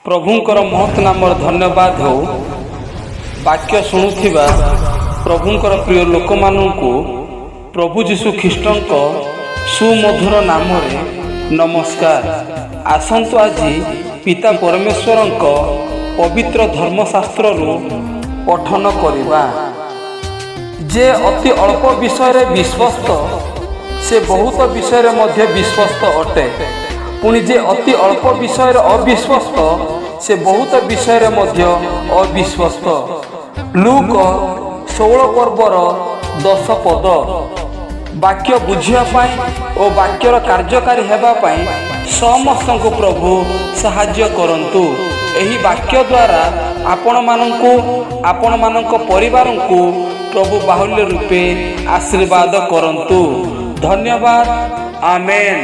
प्रभुंकर महत् नाम धन्यवाद हो। वाक्य शुणुथिबा प्रभुंकर प्रिय लोक मानू प्रभु जीशु ख्रीष्टंक सुमधुर नाम नमस्कार। आसंतु आज पिता परमेश्वरंक पवित्र धर्मशास्त्र पठन करिबा। जे अति अल्प विषय विश्वस्त से बहुत विषय मध्य विश्वस्त अटे। पुणी जे अति अल्प विषय अविश्वस्त से बहुत विषय मध्य अविश्वस्त। लूक 16 पर्वर 10 पद। वाक्य बुझापाई और वाक्यर कार्यकारी हेबापाई समस्त को प्रभु साहाय्य करंतु। एही वाक्य द्वारा आपण मानक परिवार को प्रभु बाहुल्य रूपे आशीर्वाद करंतु। धन्यवाद। आमेन।